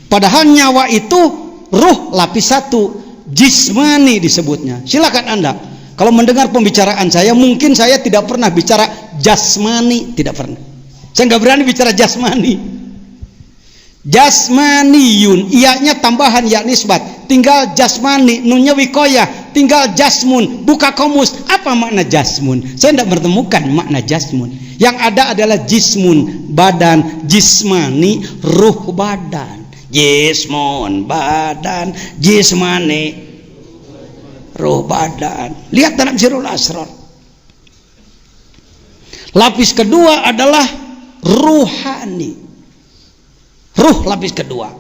Padahal nyawa itu ruh lapis satu, jismani disebutnya. Silakan Anda. Kalau mendengar pembicaraan saya, mungkin saya tidak pernah bicara jasmani, tidak pernah. Saya nggak berani bicara jasmani. Jasmaniyun, ianya tambahan ya nisbat. Tinggal jasmani, nunnya wikoyah. Tinggal jasmun, buka komus. Apa makna jasmun? Saya tidak menemukan makna jasmun. Yang ada adalah jismun, badan, jismani, ruh badan. Jismun, badan, jismani, ruh badan. Lihat dalam Sirrul Asrar. Lapis kedua adalah ruhani, ruh lapis kedua.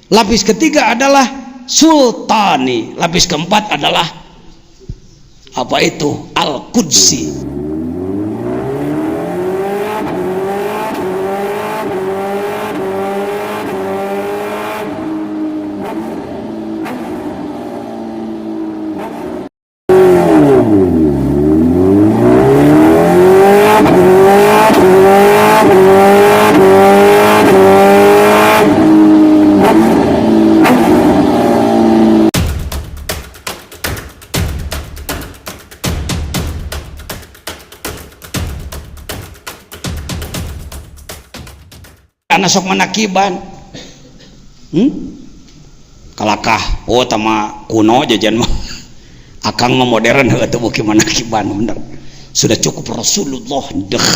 Lapis ketiga adalah sultani. Lapis keempat adalah apa itu? Al-Qudsi. Karena sok menakiban, kalakah oh tama kuno jajan mah akang mah modern heuh teu beuki menakiban bener. Sudah cukup Rasulullah,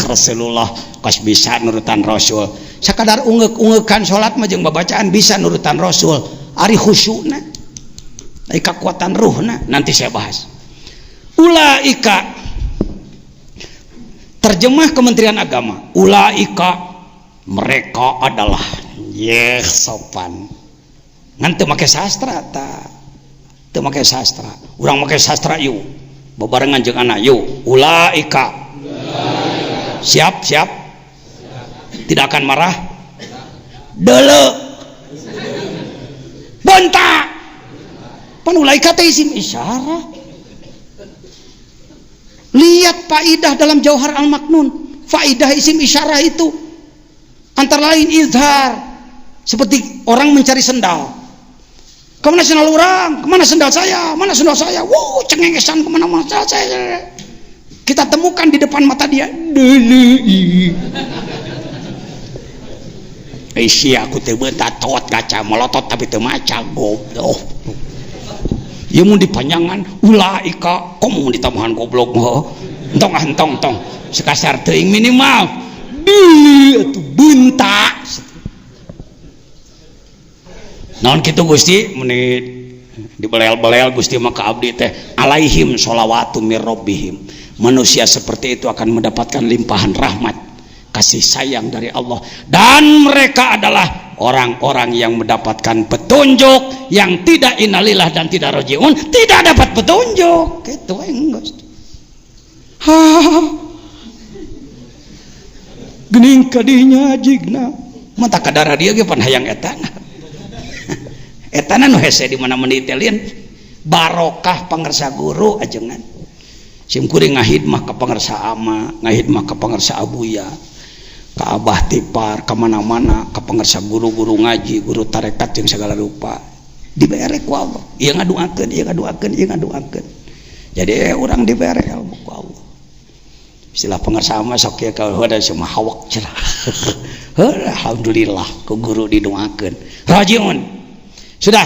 Rasulullah kas bisa nurutan Rasul. Sakadar ungeuk-ungeukkan salat mah jeung babacaan bisa nurutan Rasul. Ari khusyukna, ari kekuatan ruhna nanti saya bahas. Ulaika, terjemah Kementerian Agama, ulaika mereka adalah sopan ngan teu make sastra teu make sastra, urang make sastra yuk bebarengan jeung anak yuk ulaika siap tidak akan marah deuleu bontak pan ulaika teh isim isyarah. Lihat faidah dalam Jauhar Al-Maknun, faidah isim isyarah itu antara lain izhar, seperti orang mencari sendal. Kemana sendal orang? Kemana sendal saya? Mana sendal saya? Wow, cengengesan kemana-mana sendal saya. Kita temukan di depan mata dia. Isi aku teu beuntat tot kaca melotot tapi teu maca goblok. Ieu mun dipanjangan ulaika, komo mun ditambahan goblok mah. Entong sekasar teuing minimal. Itu bunta naon kitu Gusti menit dibelel-belel Gusti maka abdi teh alaihim sholawatu mir rabbihim. Manusia seperti itu akan mendapatkan limpahan rahmat kasih sayang dari Allah, dan mereka adalah orang-orang yang mendapatkan petunjuk yang tidak innalillah dan tidak rojiun, tidak dapat petunjuk gitu enggak. Gening kadinya jigna mata kadara dia ge pan hayang etana etana nu hese di mana menitelin barokah pangarsa guru ajengan sim kuring ngahidmah ka pangarsa ama, ngahidmah ka pangarsa abuya, ka abah tipar, ka mana-mana, ka pangarsa guru-guru ngaji, guru tarekat jeung segala rupa dibere ku Allah. Ieu ngaduakeun jadi urang dibere ilmu ku Allah. Istilah pengersama sok ya kalau ada semua hawak cerah. Alhamdulillah ku guru didoakeun. Rojiun. Sudah.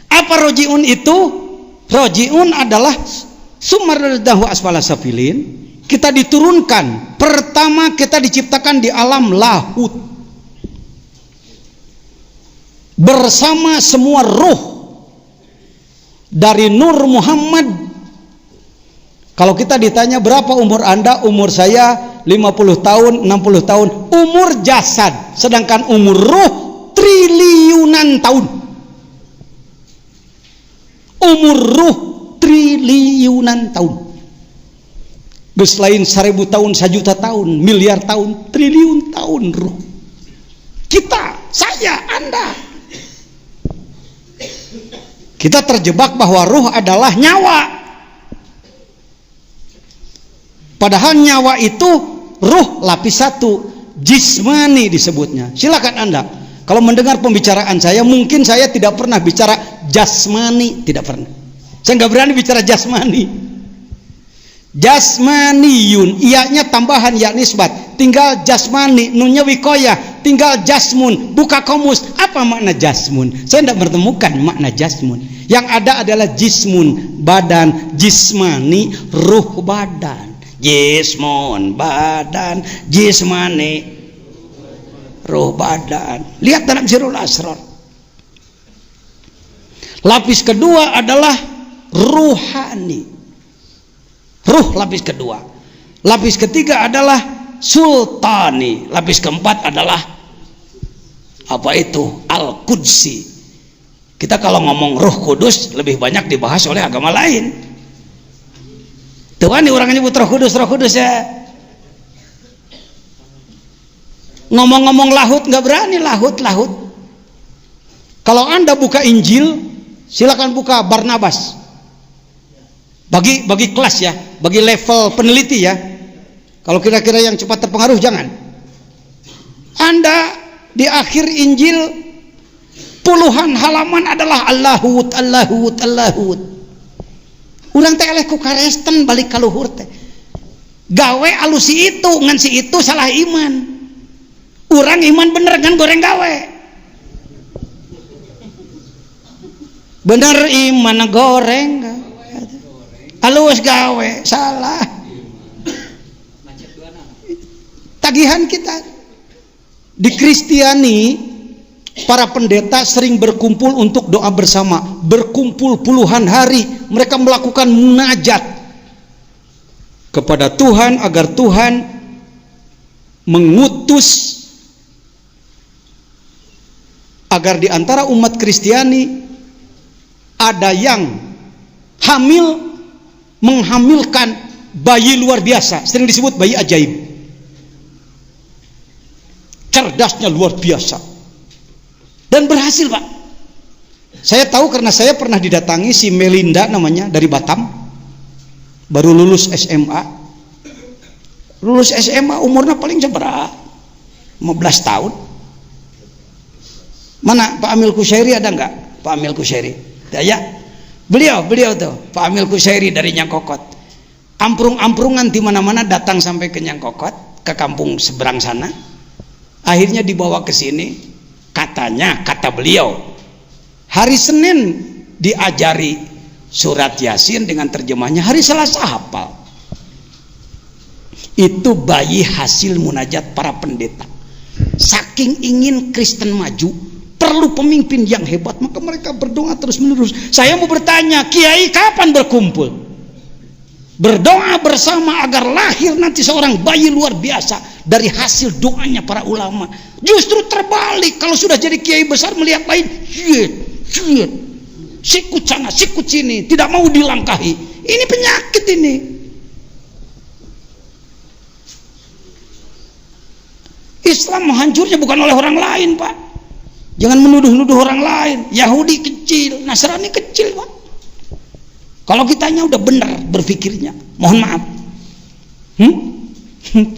Apa rojiun itu? Rojiun adalah sumardahu asfala safilin. Kita diturunkan. Pertama kita diciptakan di alam lahut. Bersama semua ruh dari Nur Muhammad. Kalau kita ditanya berapa umur Anda, umur saya 50 tahun, 60 tahun, umur jasad, sedangkan umur ruh triliunan tahun. Umur ruh triliunan tahun. Geus lain 1000 tahun, 1 juta tahun, miliar tahun, triliun tahun ruh. Kita, saya, Anda. Kita terjebak bahwa ruh adalah nyawa. Padahal nyawa itu ruh lapis satu, jismani disebutnya. Silakan Anda. Kalau mendengar pembicaraan saya, mungkin saya tidak pernah bicara jasmani, tidak pernah. Saya nggak berani bicara jasmani. Jasmaniyun, ianya tambahan ya nisbat, tinggal jasmani, nunnya wikoyah, tinggal jasmun. Buka komus, apa makna jasmun? Saya tidak bertemukan makna jasmun. Yang ada adalah jismun, badan, jismani, ruh badan. Jismun, badan, jismani, ruh badan. Lihat dalam Sirrul Asrar. Lapis kedua adalah ruhani. Ruh lapis kedua. Lapis ketiga adalah sultani. Lapis keempat adalah apa itu? Al-Qudsi. Kita kalau ngomong Ruh Kudus lebih banyak dibahas oleh agama lain. Tuhan orangnya nyebut Roh Kudus ya. Ngomong-ngomong lahut nggak berani, lahut. Kalau Anda buka Injil, silakan buka Barnabas. Bagi kelas ya, bagi level peneliti ya. Kalau kira-kira yang cepat terpengaruh jangan. Anda di akhir Injil puluhan halaman adalah Allahut. Urang teh eleh ku karesten balik ka luhur teh. Gawe alusi itu ngan si itu salah iman. Urang iman bener kan goreng gawe. Bener iman goreng gawe. Alus gawe salah. Tagihan kita di Kristiani, para pendeta sering berkumpul untuk doa bersama, berkumpul puluhan hari. Mereka melakukan munajat kepada Tuhan agar Tuhan mengutus agar di antara umat Kristiani ada yang menghamilkan bayi luar biasa, sering disebut bayi ajaib. Cerdasnya luar biasa. Dan berhasil, Pak. Saya tahu karena saya pernah didatangi si Melinda namanya dari Batam. Baru lulus SMA. Lulus SMA umurnya paling seberapa? 15 tahun. Mana Pak Amil Kusyairi ada enggak? Pak Amil Kusyairi. Ya. Beliau tuh Pak Amil Kusyairi dari Nyangkokot. Amprung-amprungan di mana-mana datang sampai ke Nyangkokot, ke kampung seberang sana. Akhirnya dibawa ke sini. Kata beliau, hari Senin diajari surat Yasin dengan terjemahnya, hari Selasa hafal. Itu bayi hasil munajat para pendeta. Saking ingin Kristen maju, perlu pemimpin yang hebat, maka mereka berdoa terus menerus. Saya mau bertanya, Kiai kapan berkumpul berdoa bersama agar lahir nanti seorang bayi luar biasa dari hasil doanya para ulama? Justru terbalik, kalau sudah jadi kiai besar melihat lain, sikut sana sikut sini, tidak mau dilangkahi. Ini penyakit ini. Islam hancurnya bukan oleh orang lain, Pak. Jangan menuduh-nuduh orang lain. Yahudi kecil, Nasrani kecil, Pak. Kalau kitanya udah benar berpikirnya, mohon maaf.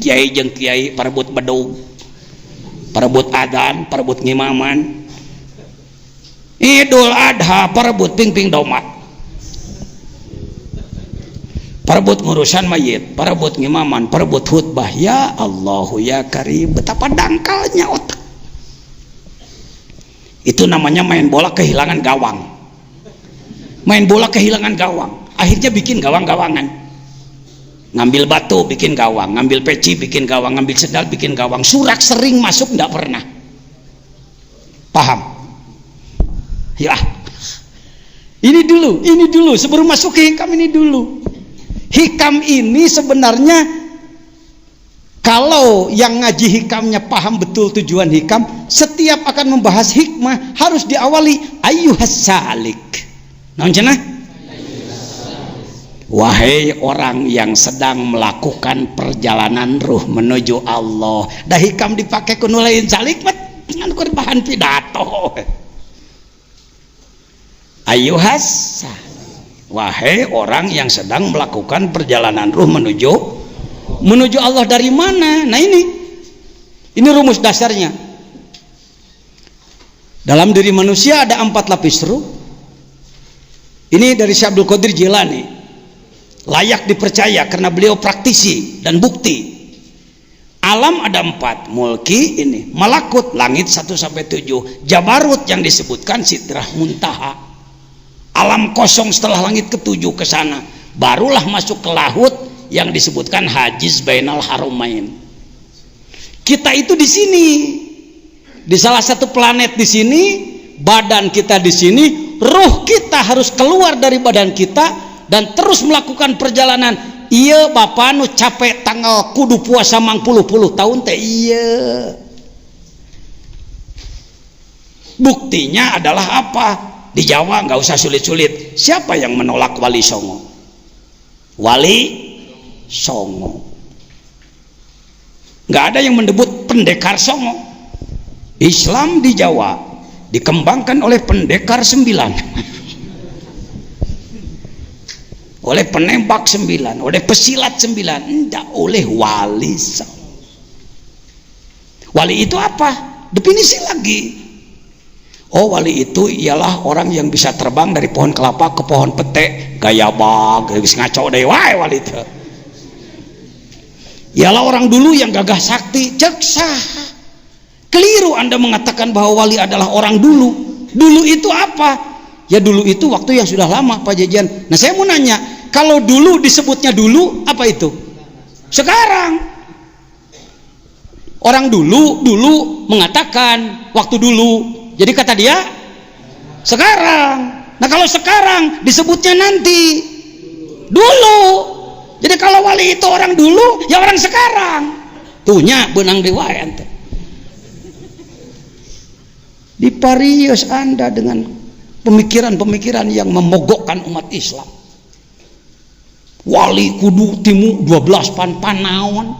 Kiai jeung kiai parebut bedug, parebut adan, parebut ngimaman. Idul Adha parebut ping-ping domat. Parebut ngurusan mayit, parebut ngimaman, parebut khutbah. Ya Allahu ya Karim, betapa dangkalnya otak. Itu namanya main bola kehilangan gawang. Main bola kehilangan gawang, akhirnya bikin gawang-gawangan. Ngambil batu bikin gawang, ngambil peci bikin gawang, ngambil sendal bikin gawang. Surak sering masuk enggak pernah. Paham? Ya. Ini dulu sebelum masuk ke hikam ini dulu. Hikam ini sebenarnya kalau yang ngaji hikamnya paham betul tujuan hikam, setiap akan membahas hikmah harus diawali ayyuhas salik. Naon cenah? Wahai orang yang sedang melakukan perjalanan ruh menuju Allah. Dah hikam dipakai kuno lain salik dengan bahan pidato. Ayyuhas salik. Wahai orang yang sedang melakukan perjalanan ruh menuju Allah, dari mana? Nah ini rumus dasarnya. Dalam diri manusia ada 4 lapis ruh. Ini dari Syekh Abdul Qadir Jilani, layak dipercaya karena beliau praktisi dan bukti. Alam ada 4, mulki ini, malakut langit 1 sampai 7, jabarut yang disebutkan sidrah muntaha, alam kosong setelah langit ke-7 ke sana, barulah masuk ke lahut yang disebutkan hajiz bainal harumain. Kita itu di sini, di salah satu planet di sini, badan kita di sini, ruh kita harus keluar dari badan kita dan terus melakukan perjalanan. Iya bapak nu capek tanggal kudu puasa mang puluh tahun teh iya. Buktinya adalah apa? Di Jawa nggak usah sulit-sulit. Siapa yang menolak Wali Songo? Wali Songo. Nggak ada yang mendebut pendekar Songo. Islam di Jawa dikembangkan oleh pendekar 9. Oleh penembak 9, oleh pesilat 9, tidak oleh wali. Wali itu apa? Definisi lagi. Oh, wali itu ialah orang yang bisa terbang dari pohon kelapa ke pohon pete, gaya bag, bisa ngaco deh, wali itu. Ialah orang dulu yang gagah sakti, ceksa. Keliru Anda mengatakan bahwa wali adalah orang dulu. Dulu itu apa? Ya dulu itu waktu yang sudah lama Pak Jajan. Nah saya mau nanya, kalau dulu disebutnya dulu apa itu? Sekarang. Orang dulu mengatakan waktu dulu. Jadi kata dia sekarang. Nah kalau sekarang disebutnya nanti dulu. Jadi kalau wali itu orang dulu, ya orang sekarang. Tuhnya benang riwayat. Diparius Anda dengan pemikiran-pemikiran yang memogokkan umat Islam. Wali kudu timu 12 panaon.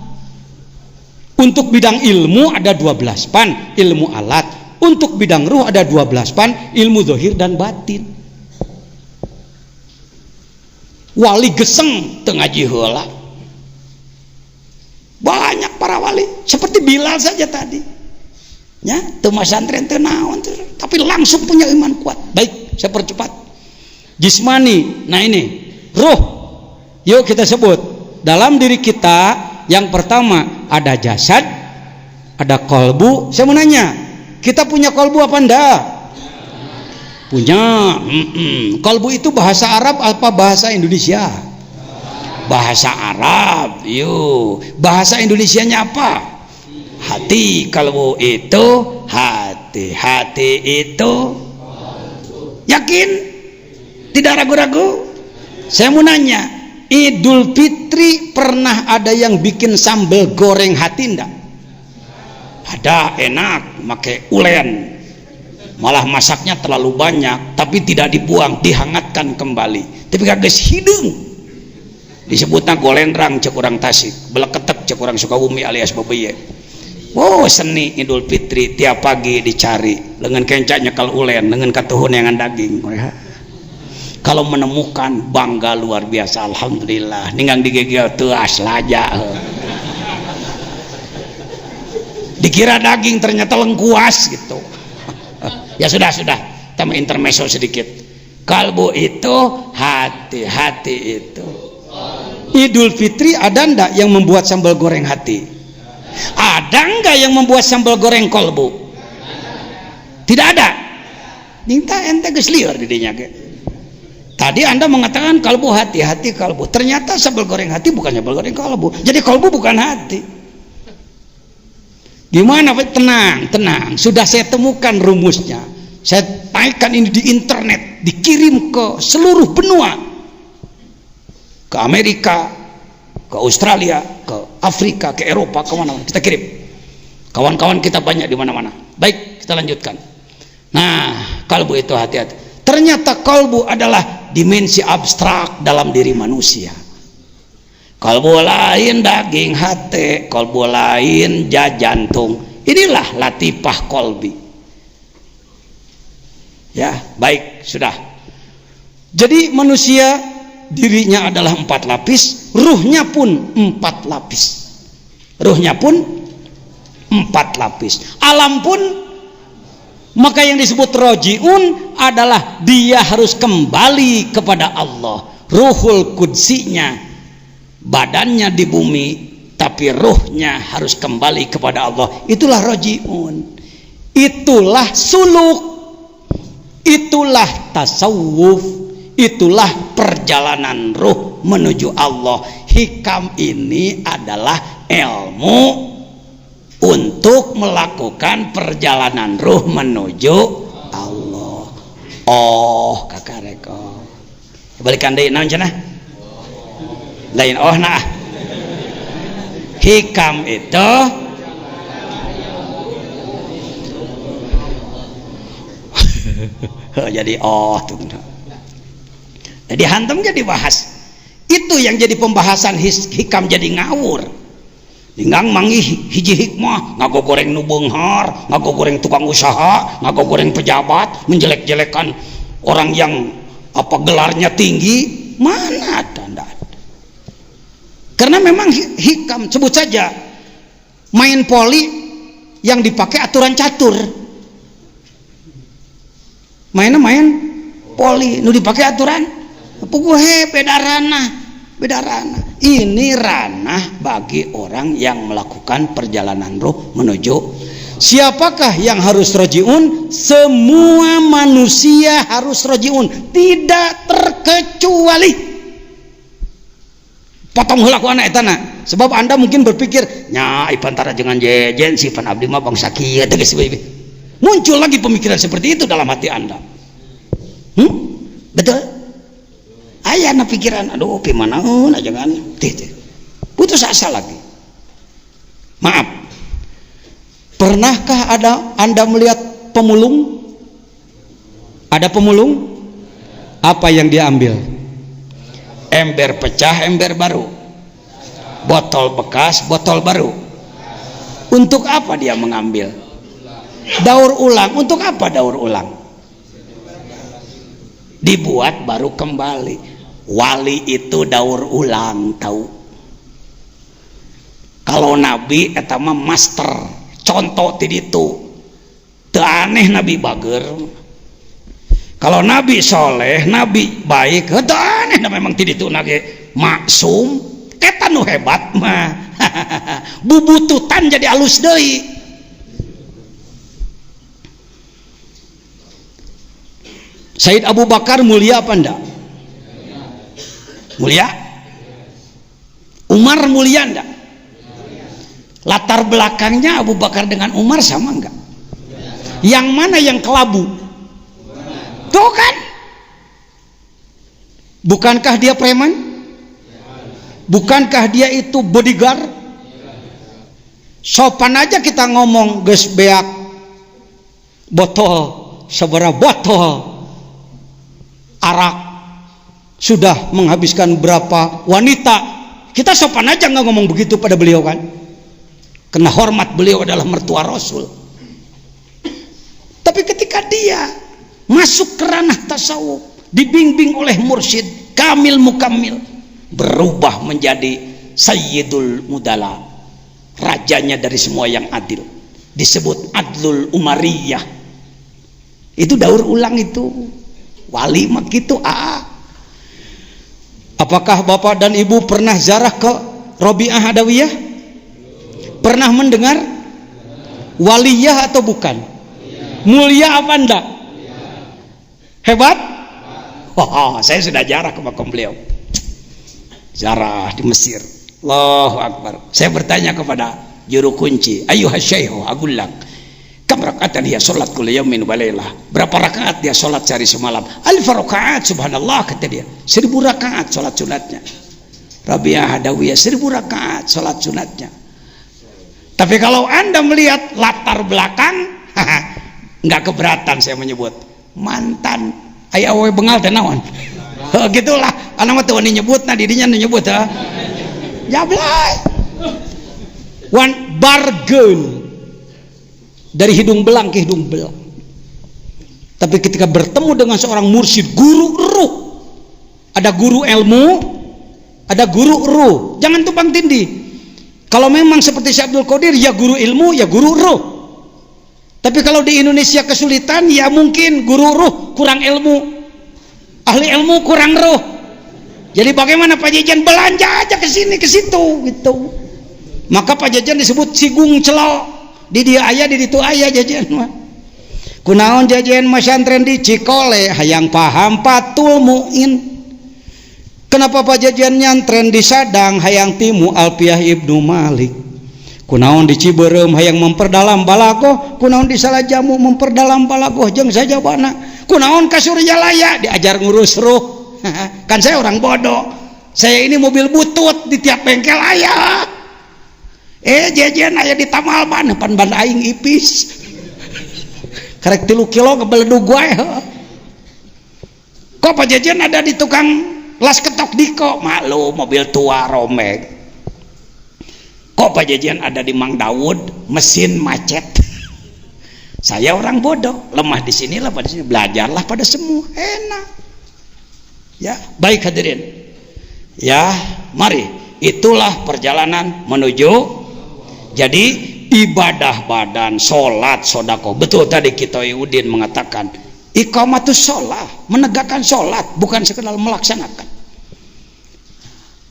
Untuk bidang ilmu ada 12 pan, ilmu alat. Untuk bidang ruh ada 12 pan, ilmu zahir dan batin. Wali geseng teu ngaji heula. Banyak para wali, seperti Bilal saja tadi. Ya, teu masantren teu naon, tapi langsung punya iman kuat. Baik, saya percepat. Jismani, nah ini ruh. Yuk kita sebut. Dalam diri kita yang pertama ada jasad, ada kolbu. Saya mau nanya, kita punya kolbu apa enggak? Punya. Kolbu itu bahasa Arab apa bahasa Indonesia? Bahasa Arab. Yuk, bahasa Indonesianya apa? Hati. Kalbu itu hati. Hati itu yakin? Tidak ragu-ragu? Saya mau nanya, Idul Fitri pernah ada yang bikin sambal goreng hati enggak? Ada, enak, pakai ulen. Malah masaknya terlalu banyak, tapi tidak dibuang, dihangatkan kembali. Tapi kagak hidung. Disebutnya golendrang cek urang Tasik, beleketek cek urang Sukabumi alias Bebeye. Oh, seni Idul Fitri tiap pagi dicari lengan kencaknya kalau ulen, lengan katuhun yang daging. Kalau menemukan bangga luar biasa, alhamdulillah. Ninggang digegel teu aslaja. Dikira daging ternyata lengkuas gitu. Ya sudah, tambah intermezzo sedikit. Kalbu itu hati, hati itu. Idul Fitri ada ndak yang membuat sambal goreng hati? Ada enggak yang membuat sambal goreng kolbu? Tidak ada. Minta ente geus lieur di dinya ge. Tadi Anda mengatakan kalbu hati, hati kalbu. Ternyata sambal goreng hati bukan sambal goreng kalbu. Jadi kalbu bukan hati. Gimana Pak? Tenang. Sudah saya temukan rumusnya. Saya naikkan ini di internet, dikirim ke seluruh benua. Ke Amerika, ke Australia, ke Afrika, ke Eropa, ke mana-mana kita kirim. Kawan-kawan kita banyak di mana-mana. Baik, kita lanjutkan. Nah, kalbu itu hati-hati. Ternyata kalbu adalah dimensi abstrak dalam diri manusia. Kalbu lain daging hati, kalbu lain jantung. Inilah latifah kolbi. Ya, baik, sudah. Jadi manusia dirinya adalah 4 lapis, ruhnya pun 4 lapis. Ruhnya pun 4 lapis. Alam pun Maka yang disebut rojiun adalah dia harus kembali kepada Allah. Ruhul kudsinya, badannya di bumi, tapi ruhnya harus kembali kepada Allah. Itulah rojiun. Itulah suluk. Itulah tasawuf. Itulah perjalanan ruh menuju Allah. Hikam ini adalah ilmu untuk melakukan perjalanan ruh menuju Allah. Oh, kakak reko. Balikan deui naon cenah? Lain oh nah. Hikam itu jadi oh tuh. Jadi hantam jadi bahas. Itu yang jadi pembahasan hikam jadi ngawur. Tinggang mangi hiji hikmah, ngago goreng nu beunghar, ngago goreng tukang usaha, ngago goreng pejabat, menjelek-jelekan orang yang apa gelarnya tinggi, mana ada, enggak ada. Karena memang hikam, sebut saja main poli yang dipakai aturan catur. Mainnya main poli, nu dipakai aturan puguhe beda ranah. Ini ranah bagi orang yang melakukan perjalanan ruh menuju. Siapakah yang harus rojiun? Semua manusia harus rojiun, tidak terkecuali. Potong heula ku anak etana. Sebab Anda mungkin berpikir, nya ipantara jangan jejen si pan abdi mah bangsa kieu teh geus bae. Muncul lagi pemikiran seperti itu dalam hati Anda. Betul? Aya na pikiran, aduh pimanaun aja kan. Putus asa lagi. Maaf. Pernahkah Anda melihat pemulung? Ada pemulung? Apa yang dia ambil? Ember pecah, ember baru. Botol bekas, botol baru. Untuk apa dia mengambil? Daur ulang. Untuk apa daur ulang? Dibuat baru kembali. Wali itu daur ulang, tahu? Kalau Nabi eta mah master, contoh ti ditu. Teu aneh Nabi bager. Kalau Nabi soleh, Nabi baik, teu aneh memang ti ditu nage maksum. Eta nu hebat mah. Bubututan jadi alus deui. Said Abu Bakar mulia apa enggak? Mulia? Umar mulia enggak? Latar belakangnya Abu Bakar dengan Umar sama enggak? Yang mana yang kelabu? Tuh kan? Bukankah dia preman? Bukankah dia itu bodyguard? Sopan aja kita ngomong geus beak botol sabaraha botol arak sudah menghabiskan berapa wanita, kita sopan aja nggak ngomong begitu pada beliau kan, karena hormat beliau adalah mertua Rasul. Tapi ketika dia masuk ke ranah tasawuf, dibimbing oleh mursyid kamil mukamil, berubah menjadi sayyidul mudala, rajanya dari semua yang adil, disebut adlul umariyah. Itu daur ulang itu wali mah gitu. Apakah bapak dan ibu pernah ziarah ke Robiah Adawiyah? Pernah mendengar? Waliyah atau bukan? Mulia apa enggak? Hebat? Wah, saya sudah ziarah ke makam beliau. Ziarah di Mesir. Allahu Akbar. Saya bertanya kepada juru kunci, ayuhas syaihu agullang, kam rakaatan dia sholat kula yaumin wa lailah? Berapa rakaat dia sholat sehari semalam? 1000 rakaat, subhanallah, kata dia. 1000 rakaat sholat sunatnya. Rabi'ah Adawiyah 1000 rakaat sholat sunatnya. Tapi kalau Anda melihat latar belakang, nggak keberatan saya menyebut mantan aya awewe bengal teh naon. Gitulah, anak mah teu wani nyebut, nah dirinya nyebut ha. Jablay. One bargain. Dari hidung belang ke hidung belang. Tapi ketika bertemu dengan seorang mursyid, guru ruh, ada guru ilmu, ada guru ruh, jangan tumpang tindih. Kalau memang seperti Syekh Abdul Qadir, ya guru ilmu, ya guru ruh. Tapi kalau di Indonesia kesulitan, ya mungkin guru ruh kurang ilmu, ahli ilmu kurang ruh. Jadi bagaimana Pak Jajan? Belanja aja ke sini ke situ gitu. Maka Pak Jajan disebut sigung celok. Di dia aya, di ditu aya jajan mah. Kunaon jajan masantren di Cikole hayang paham Patul Muin. Kenapa Pak Jajan nyantren di Sadang hayang timu Alpiah Ibnu Malik. Kunaon di Ciberem hayang memperdalam balagoh, kunaon di Salajamu memperdalam balagoh jeung sajabana. Kunaon ka Suryalaya diajar ngurus ruh. Kan saya orang bodoh. Saya ini mobil butut di tiap bengkel aya. Jajan aya di Tamal Ban, pan ban aing ipis. Karek 3 kilo kebeledug wae. Kok Pak Jajan ada di tukang las ketok diko? Malu mobil tua romek. Kok Pak Jajan ada di Mang Daud mesin macet? Saya orang bodoh, lemah di sinilah, pada sini belajarlah pada semua, enak. Ya, baik hadirin. Ya, mari, itulah perjalanan menuju. Jadi ibadah badan, sholat, sodako. Betul tadi kita Udin mengatakan iqamatus sholat, menegakkan sholat, bukan sekedar melaksanakan.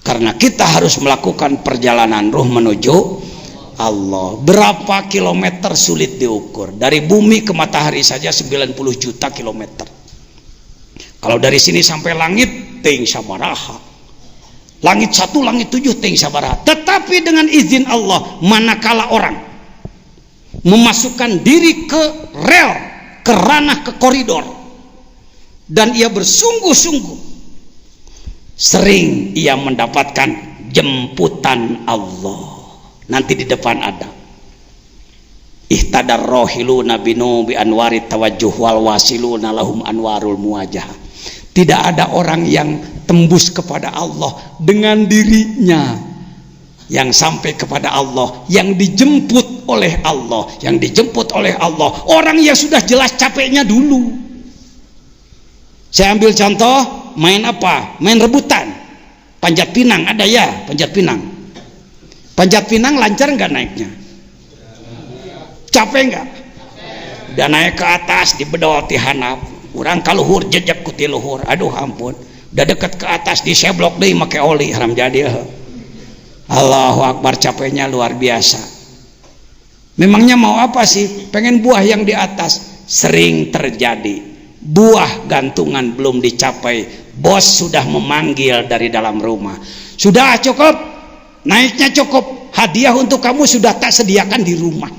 Karena kita harus melakukan perjalanan ruh menuju Allah. Berapa kilometer sulit diukur. Dari bumi ke matahari saja 90 juta kilometer. Kalau dari sini sampai langit ting sabaraha. Langit 1, langit 7 ting sabaraha. Tetapi dengan izin Allah, manakala orang memasukkan diri ke rel, ke ranah, ke koridor, dan ia bersungguh-sungguh, sering ia mendapatkan jemputan Allah. Nanti di depan ada ihtadar rohiluna binu bi anwari tawajjuh wal wasiluna lahum anwarul muwajah. Tidak ada orang yang tembus kepada Allah dengan dirinya, yang sampai kepada Allah, yang dijemput oleh Allah, yang dijemput oleh Allah. Orang yang sudah jelas capeknya dulu. Saya ambil contoh, main apa? Main rebutan. Panjat pinang ada ya, panjat pinang. Panjat pinang lancar nggak naiknya? Capek nggak? Udah naik ke atas dibedol ti hanap. Urang kaluhur jejak ku ti luhur. Aduh ampun. Udah deket ke atas diseblok deui make oli haram jadi. Allahu Akbar, capeknya luar biasa. Memangnya mau apa sih? Pengen buah yang di atas. Sering terjadi. Buah gantungan belum dicapai, bos sudah memanggil dari dalam rumah. Sudah cukup, naiknya cukup, hadiah untuk kamu sudah tak sediakan di rumah.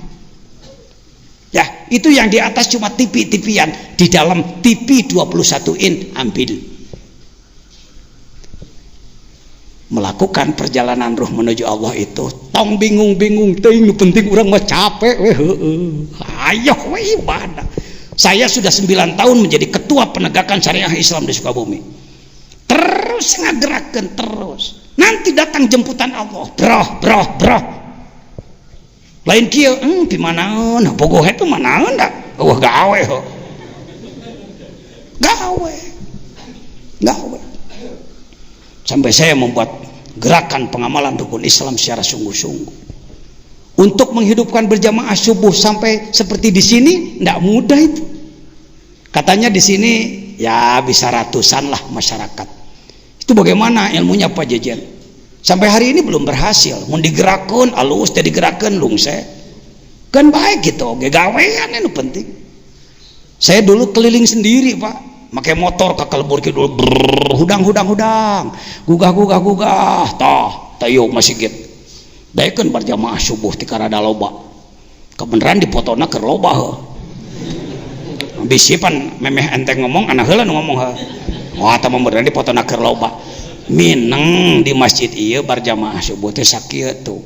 Ya, itu yang di atas cuma tipi-tipian, di dalam tipi 21 in ambil. Melakukan perjalanan ruh menuju Allah itu tong bingung-bingung ting, penting orang mah capek ayo we ibadah. Saya sudah 9 tahun menjadi ketua penegakan syariah Islam di Sukabumi. Terus ngagerakan terus. Nanti datang jemputan Allah. Bro. Lain kieu, di manaeun? Bogoh itu manaeun da? Eueuh gawe ho. Gawe. Sampai saya membuat gerakan pengamalan rukun Islam secara sungguh-sungguh. Untuk menghidupkan berjamaah subuh sampai seperti di sini tidak mudah itu. Katanya di sini ya bisa ratusan lah masyarakat. Itu bagaimana ilmunya Pak Jajan? Sampai hari ini belum berhasil. Mun digerakkeun alus teh digerakkeun lungse. Kan baik gitu, oge gawean anu penting. Saya dulu keliling sendiri, Pak. Pakai motor ke Kalebur Kidul, hudang, gugah, tayo masih gitu. Daekeun berjamaah subuh ti karada loba. Kebenaran dipotona keur loba heuh. Bisi pan memeh enteng ngomong, anak heula nu ngomong heuh. Wah, eta mah beneran dipotona keur loba. Mineng di masjid ieu berjamaah subuh teh sakieu tuh.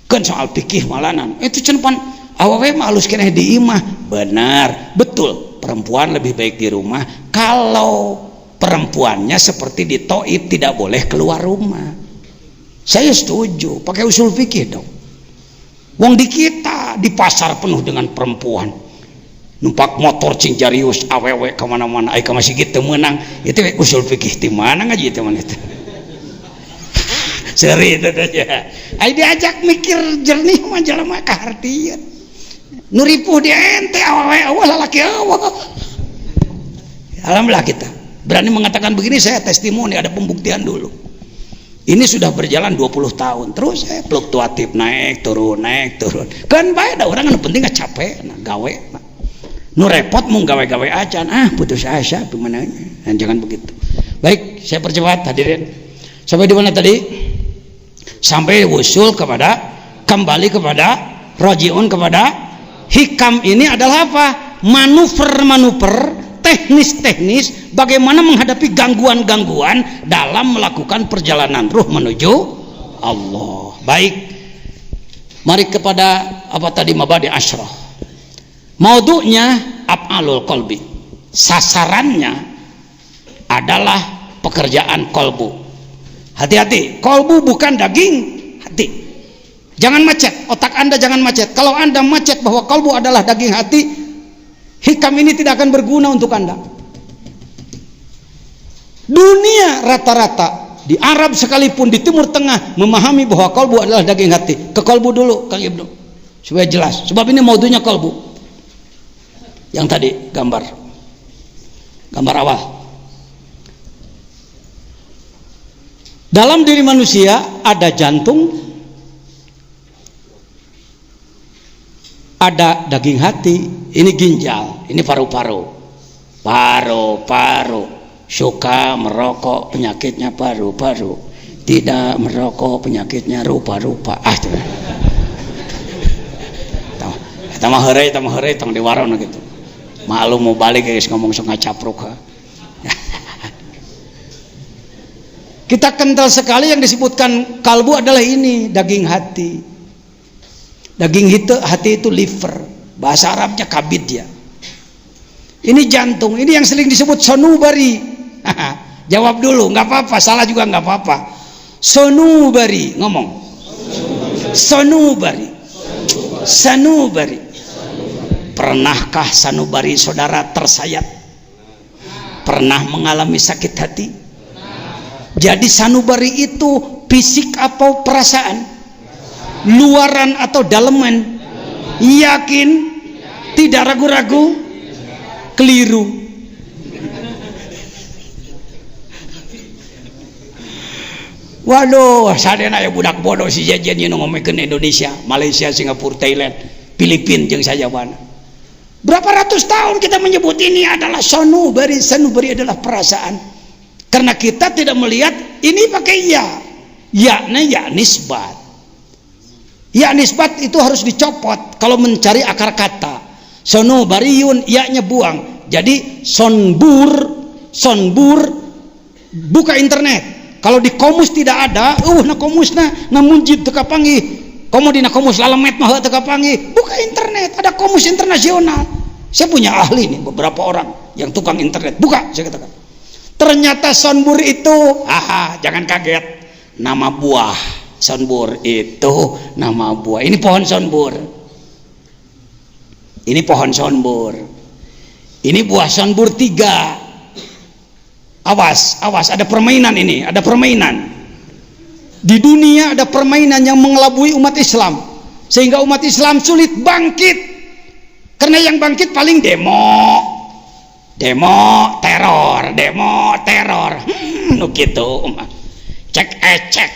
Kan soal fikih malanan. Itu cenah pan awewe mah alus keneh di imah. Benar, betul. Perempuan lebih baik di rumah. Kalau perempuannya seperti di Taif tidak boleh keluar rumah. Saya setuju, pakai usul fikih dong. Wong di kita di pasar penuh dengan perempuan. Numpak motor cing jarius awewe kemana-mana. Aika masih gitu menang. Itu usul fikih di mana ngaji teman itu. Seri itu aja. Ai diajak mikir jernih mah jelema kahartieun. Nu ripuh dia ente awewe lalaki awal. Alhamdulillah kita berani mengatakan begini, saya testimoni, ada pembuktian dulu. Ini sudah berjalan 20 tahun terus saya fluktuatif, naik turun kan baik ada orang, yang penting gak capek gawe nu repot mau gawe-gawe aja putus asa gimana, dan jangan begitu. Baik, saya percepat hadirin. Sampai di mana tadi? Sampai wusul kepada, kembali kepada rajiun kepada hikam. Ini adalah apa? Manuver teknis bagaimana menghadapi gangguan-gangguan dalam melakukan perjalanan ruh menuju Allah. Baik, mari kepada apa tadi, mabadi asyrah. Maudu'nya af'alul qalbi. Sasarannya adalah pekerjaan kolbu. Hati-hati, kolbu bukan daging hati. Jangan macet, otak Anda jangan macet. Kalau Anda macet bahwa kolbu adalah daging hati, hikam ini tidak akan berguna untuk Anda. Dunia rata-rata di Arab sekalipun, di Timur Tengah, memahami bahwa kolbu adalah daging hati. Ke kolbu dulu Kang Ibnu supaya jelas, sebab ini maudunya kolbu. Yang tadi gambar awal, dalam diri manusia ada jantung, ada daging hati, ini ginjal, ini paru-paru, suka merokok penyakitnya paru-paru, tidak merokok penyakitnya rupa-rupa. Tambah hari tong di warung gitu. Maklum mau balik guys, ngomong sok ngacapruk. Kita kental sekali yang disebutkan kalbu adalah ini, daging hati. Daging hati itu liver, bahasa Arabnya kabid ya. Ini jantung, ini yang sering disebut sonubari. Jawab dulu, nggak apa-apa, salah juga nggak apa-apa. Sonubari, ngomong. Sonubari. Pernahkah sanubari saudara tersayat? Pernah mengalami sakit hati? Jadi sanubari itu fisik atau perasaan? Luaran atau daleman? Yakin? Tidak ragu-ragu? Keliru. Waduh, sadena ya budak bodoh si jajan yang ngomongin Indonesia, Malaysia, Singapura, Thailand, Filipina jeung sajawana. Berapa ratus tahun kita menyebut ini adalah sanubari. Sanubari adalah perasaan. Karena kita tidak melihat ini pakai ya nisbat. Ya nisbat itu harus dicopot kalau mencari akar kata. Sanubariun, ya-nya buang. Jadi sonbur buka internet. Kalau di komus tidak ada, na komusna na munjid teu kapanggih. Komo dina komus lalamet mah teu kapanggih. Buka internet, ada komus internasional. Saya punya ahli nih, beberapa orang yang tukang internet. Buka, saya katakan. Ternyata sonbur itu, jangan kaget. Nama buah sonbur itu nama buah. Ini pohon sonbur. Ini pohon sonbur. Ini buah sonbur 3. Awas, ada permainan ini, ada permainan. Di dunia ada permainan yang mengelabui umat Islam, sehingga umat Islam sulit bangkit. Karena yang bangkit paling demo teror. Gitu. Cek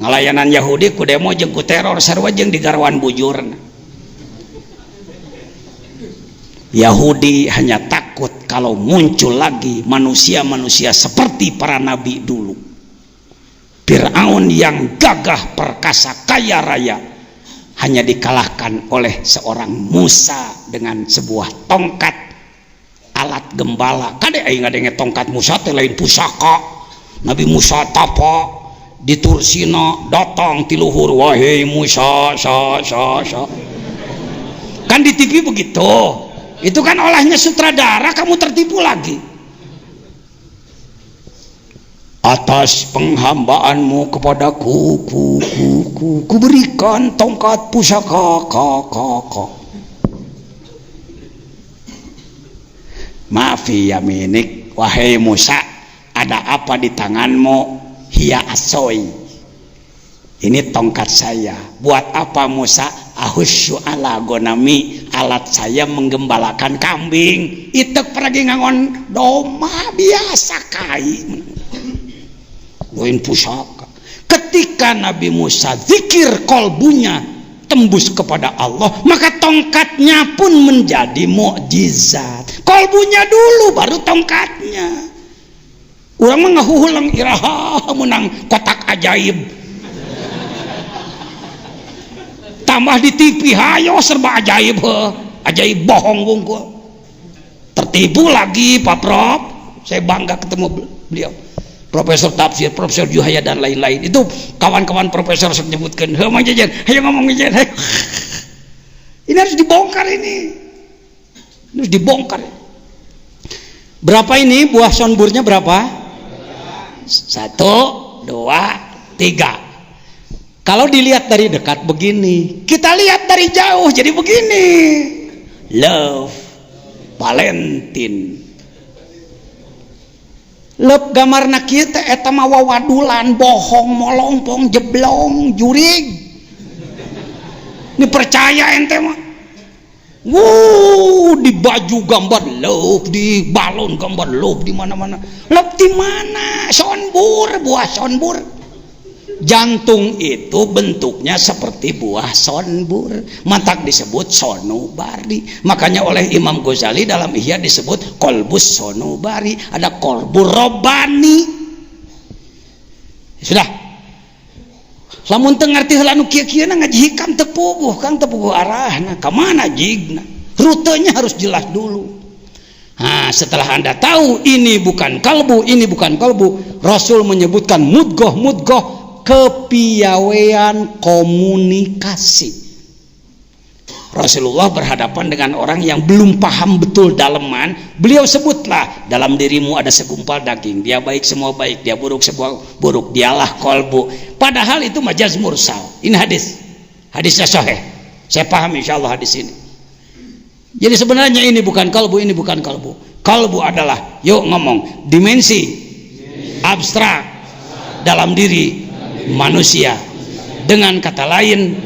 ngalayanan Yahudi ku demo jeung ku teror sarua jeung digarwan bujur. Yahudi hanya takut kalau muncul lagi manusia-manusia seperti para nabi dulu. Fir'aun yang gagah perkasa kaya raya hanya dikalahkan oleh seorang Musa dengan sebuah tongkat alat gembala. Kade aing ngadenge tongkat Musa teh lain pusaka. Nabi Musa tapa di Tursina datang ti luhur, wahai Musa kan di TV begitu. Itu kan olahnya sutradara, kamu tertipu lagi. Atas penghambaanmu kepadaku ku berikan tongkat pusaka maafi yaminik, wahai Musa, ada apa di tanganmu? Hiya asoi, ini tongkat saya. Buat apa Musa? ahusyu ala gonami, alat saya menggembalakan kambing. Itek pergi ngangon doma biasa kai. Boin pusaka. Ketika Nabi Musa zikir kolbunya tembus kepada Allah, maka tongkatnya pun menjadi mukjizat. Kolbunya dulu baru tongkatnya. Urang mah ngahuhulang iraha menang kotak ajaib. Tambah di TV hayo serba ajaib ajaib bohong wungkul. Tertipu lagi Pak Prof. Saya bangga ketemu beliau. Profesor tafsir, Profesor Juhaya dan lain-lain. Itu kawan-kawan profesor menyebutkan, "Heuh Mang Jajan, ayo ngomong Jajan." Ini harus dibongkar ini. Ini harus dibongkar. Berapa ini buah sonburnya berapa? 1, 2, 3. Kalau dilihat dari dekat begini, kita lihat dari jauh jadi begini. Love Valentine. Lep gamarna kieu teh eta mah wawadulan, bohong, molongpong, jeblong, jurig. Ini percaya ente mah. Di baju gambar love, di balon gambar love di mana-mana. Love di mana? Sonbur, buah sonbur. Jantung itu bentuknya seperti buah sonbur, matak disebut sonubari. Makanya oleh Imam Ghazali dalam Ihya disebut kolbus sonubari, ada kolbu robani. Sudah, lamun teu ngarti heula nu kieu-kieu na ngaji hikam teu puguh, Kang teu puguh arahna ka mana jigna. Rutenya harus jelas dulu. Nah, setelah Anda tahu ini bukan kalbu, ini bukan kalbu, Rasul menyebutkan mudgoh kepiawaian komunikasi. Rasulullah berhadapan dengan orang yang belum paham betul daleman, beliau sebutlah, dalam dirimu ada segumpal daging, dia baik semua baik, dia buruk semua buruk, dialah kolbu. Padahal itu majaz mursal. Ini hadisnya sahih, saya paham insyaallah hadis ini. Jadi sebenarnya ini bukan kalbu, ini bukan kalbu. Kalbu adalah, yuk ngomong, dimensi abstrak dalam diri manusia. Dengan kata lain,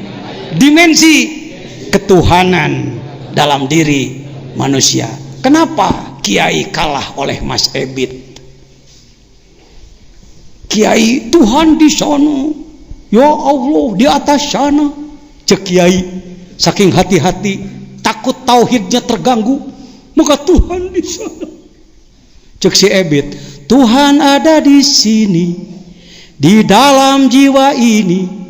dimensi ketuhanan dalam diri manusia. Kenapa Kiai kalah oleh Mas Ebit? Kiai Tuhan di sana, ya Allah di atas sana. Cek Kiai saking hati-hati, takut tauhidnya terganggu, maka Tuhan di sana. Cek si Ebit, Tuhan ada di sini, di dalam jiwa ini.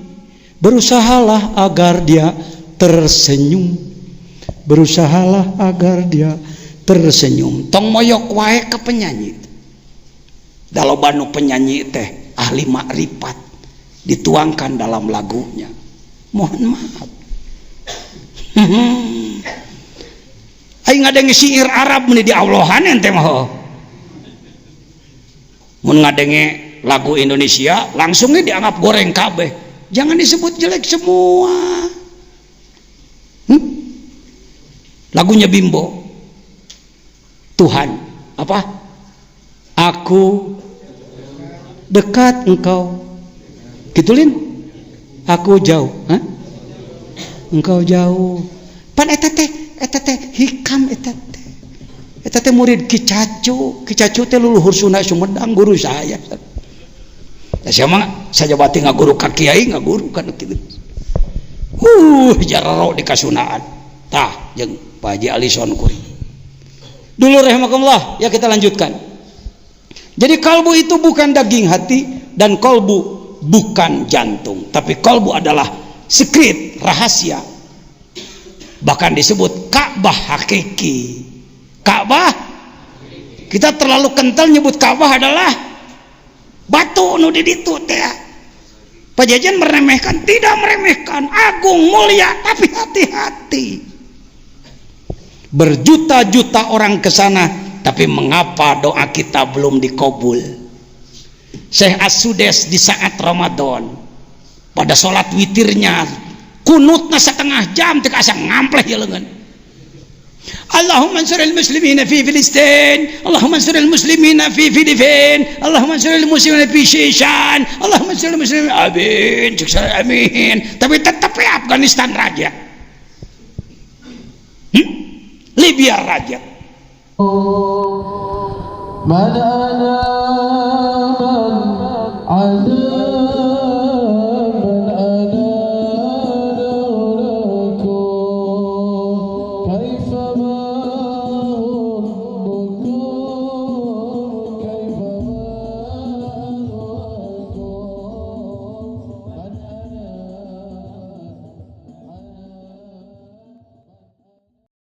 Berusahalah agar dia tersenyum, berusahalah agar dia tersenyum. Tong moyok wae ke penyanyi. Dalam banu penyanyi teh ahli makrifat dituangkan dalam lagunya. Mohon maaf. Aing ngadenge syair Arab meni di Allahan ente mah. Mun ngadenge lagu Indonesia langsungnya dianggap goreng kabeh. Jangan disebut jelek semua. Lagunya Bimbo, Tuhan apa? Aku dekat engkau, gituin. Aku jauh, engkau jauh. Pan eta teh hikam eta teh murid Ki Cacu teh luluhur Sunda Sumedang, guru saya. Siapa sajabati ngaguru ka kiai ngaguru kan kitu. Jararo di kasunaan. Tah jeung Pak Haji Alison kuring. Dulu rahimakumullah, ya kita lanjutkan. Jadi kalbu itu bukan daging hati dan kalbu bukan jantung, tapi kalbu adalah secret, rahasia. Bahkan disebut Ka'bah hakiki. Ka'bah, kita terlalu kental nyebut Ka'bah adalah batu nu di ditu teh. Pak Jajan meremehkan, tidak meremehkan, agung mulia, tapi hati-hati. Berjuta-juta orang ke sana, tapi mengapa doa kita belum dikabul? Syekh As-Sudes di saat Ramadan pada sholat witirnya kunutna setengah jam teu asa ngampleh ya leungeun. Allahumma ansuril muslimina fi Filistin, Allahumma ansuril muslimina fi Filipin, Allahumma ansuril muslimina fi Shishan, Allahumma ansuril muslimin, amin, amin. Tapi tetap ya Afghanistan raja. biar raja Mana